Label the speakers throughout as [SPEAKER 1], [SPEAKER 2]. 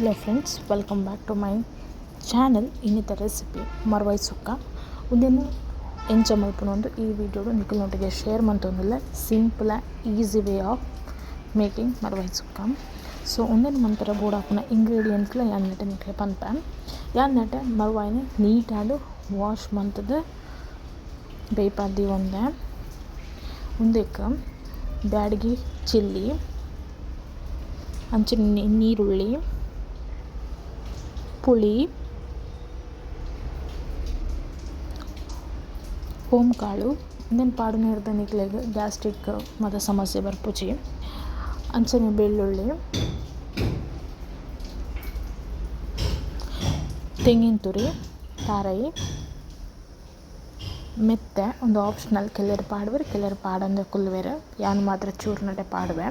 [SPEAKER 1] Hello friends, welcome back to my channel. ಇನ್ನಿತ recipe ಮರ್ವಾಯಿ ಸುಕ್ಕ ಉಂದೇನು ಎಂಚ ಮಲ್ಪುನೊಂದು ಈ ವಿಡಿಯೋಡು ನಿಖಲ್ನೊಟ್ಟಿಗೆ ಶೇರ್ ಮಂತೊಂದುಲ್ಲ simple easy way of making ಮರ್ವಾಯಿ ಸುಕ್ಕ. ಸೊ ಒಂದೇನು ಮಂತರ ಬೋಡಾಪುನ ಇಂಗ್ರೀಡಿಯೆಂಟ್ಲ ಯಾನ್ ನೆಟ್ಟೆ ನಿಖಲೆ ಪನ್ಪೆ ಯಾನ್ ನೆಟ್ಟೆ ಮರ್ವಾಯಿನ ನೀಟಾಗಿ ವಾಶ್ ಮಂತದ್ದು ಬೇಯ್ಪಾದಿ ಒಂದಕ್ಕೆ ಬ್ಯಾಡಗಿ ಚಿಲ್ಲಿ ಅಂಚಿನ ನೀರುಳ್ಳಿ ಪುಳಿ ಓಂಕಾಳು ಇಂದೆನು ಪಾಡುನ ಹಿಡ್ದ ನಿಕ್ಲೆಗ್ ಗ್ಯಾಸ್ಟ್ರಿಕ್ ಮತ್ತು ಸಮಸ್ಯೆ ಬರ್ಪುಜಿ ಅಂಚನೆ ಬೆಳ್ಳುಳ್ಳಿ ತೆಂಗಿನ ತುರಿ ತಾರಾಯಿ ಮೆತ್ತೆ ಒಂದು ಆಪ್ಷನಲ್ ಕೆಲರು ಪಾಡುವೆ ಕೆಲರು ಪಾಡಂದ್ರೆ ಕುಲ್ವೇರು ಯಾನು ಮಾತ್ರ ಚೂರ್ನಟೆ ಪಾಡುವೆ.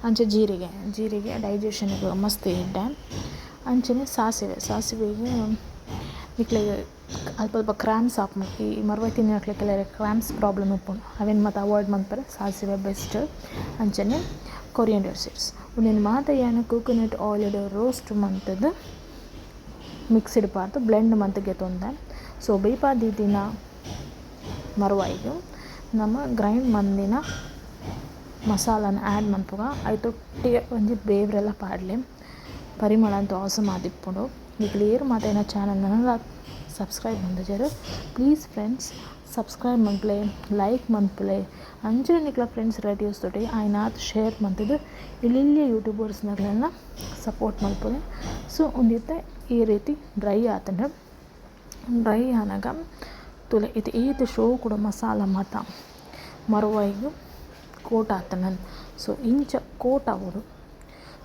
[SPEAKER 1] ಅಂಚೆ ಜೀರಿಗೆ ಡೈಜೆಷನ್ಗೆ ಮಸ್ತ್ ಇಡ್ಡೆ. ಅಂಚನೆ ಸಾಸಿವೆಗೆ ನಿಕ್ಲೆಗೆ ಅಲ್ಪ ಕ್ರಾಮ್ಸ್ ಹಾಕ್ಮ ಈ ಮರ್ವಾಯಿ ತಿನ್ನಕ್ಲೆ ಕೆಲವು ಕ್ರಾಮ್ಸ್ ಪ್ರಾಬ್ಲಮ್ ಉಪ್ಪುಂಡು ಅವೇನು ಮತ್ತು ಅವಾಯ್ಡ್ ಮಾಡ್ತಾರೆ. ಸಾಸಿವೆ ಬೆಸ್ಟ್. ಅಂಚನೆ ಕೊರಿಯಂಡರ್ ಸೀಡ್ಸ್ ಒಂದೇನು ಮಾತ ಏನು coconut oil roast ಮಂತದ್ದು mixed ಪಾರ್ದು blend ಮಂತಿಗೆ ತೊಂದೆ. So ಬೇಯ್ಪಾದಿ ದಿನ ಮರ್ವಾಯಿಗೆ ನಮ್ಮ ಗ್ರೈಂಡ್ ಮಂದಿನ ಮಸಾಲಾನ ಆ್ಯಡ್ ಮನ್ಪುಗ ಐತೊಟ್ಟಿಗೆ ಒಂಜಿ ಬೇವ್ರೆಲ್ಲ ಪಾಡಲಿ ಪರಿಮಳ ಅಂತೂ ಆಸಮ್ ಆದಿಪ್ಪುಂಡು. ನಿಕ್ಲೇರು ಮಾತೇನ ಚಾನಲ್ನ ಸಬ್ಸ್ಕ್ರೈಬ್ ಮಂದಿಜರು ಪ್ಲೀಸ್ ಫ್ರೆಂಡ್ಸ್ ಸಬ್ಸ್ಕ್ರೈಬ್ ಮನ್ಪುಲೆ ಲೈಕ್ ಮನ್ಪುಲೆ ಅಂಚನೆ ನಿಕ್ಲ ಫ್ರೆಂಡ್ಸ್ ರಿಲೇಟಿವ್ಸ್ ತೋಟಿ ಆಯ್ನಾತ್ ಶೇರ್ ಮಂತಿದ್ದು ಇಲ್ಲಿ ಯೂಟ್ಯೂಬರ್ಸ್ನಗಳೆಲ್ಲ ಸಪೋರ್ಟ್ ಮನ್ಪುಲೆ. ಸೊ ಒಂದಿತ್ತೆ ಈ ರೀತಿ ಡ್ರೈ ಆತಂದ್ರೆ ಡ್ರೈ ಆನಾಗ ತುಲೆ ಇದು ಈತ ಶೋ ಕೂಡ ಮಸಾಲ ಮಾತ ಮರುವಾಯಿಗೆ ಕೋಟ್ ಆತನ. ಸೊ ಇಂಚ ಕೋಟ್ ಆಗೋದು.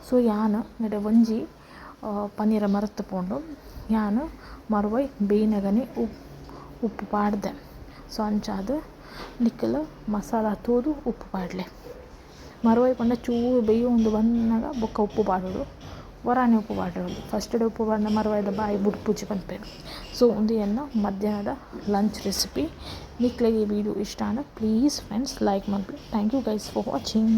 [SPEAKER 1] ಸೊ ಯಾನು ನಡೆ ಒಂಜಿ ಪನ್ನೀರ ಮರೆತು ಪೋಂಡು ಯಾನು ಮರುವಾಯಿ ಬೇಯ್ನಗನೆ ಉಪ್ಪು ಪಾಡ್ದೆ. ಸೊ ಅಂಚಾದ ನಿಕ್ಕಲು ಮಸಾಲ ತೂದು ಉಪ್ಪು ಪಾಡಲೆ ಮರುವಾಯಿ ಪಂಡ ಚೂರು ಬೇಯು ಒಂದು ಬಂದಾಗ ಬೊಕ್ಕ ಉಪ್ಪು ಪಾಡೋದು ವರಾನೆ ಉಪ್ಪು ಪಾಡೋದು ಫಸ್ಟ್ ಡೇ ಉಪ್ಪು ಪಾಡಿನ ಮರುವಾಯಿದ ಬಾಯಿ ಬುಡ್ಪುಜಿ ಬಂದ್ಪೇರು. ಸೊ ಒಂದು ಎನ್ನ ಮಧ್ಯಾಹ್ನದ ಲಂಚ್ ರೆಸಿಪಿ ನಿಕ್ಲೆಗೆ ಈ ವಿಡಿಯೋ ಇಷ್ಟ ಆಗ ಪ್ಲೀಸ್ ಫ್ರೆಂಡ್ಸ್ ಲೈಕ್ ಮಾಡ್ಬೇಕು. Thank you guys for watching.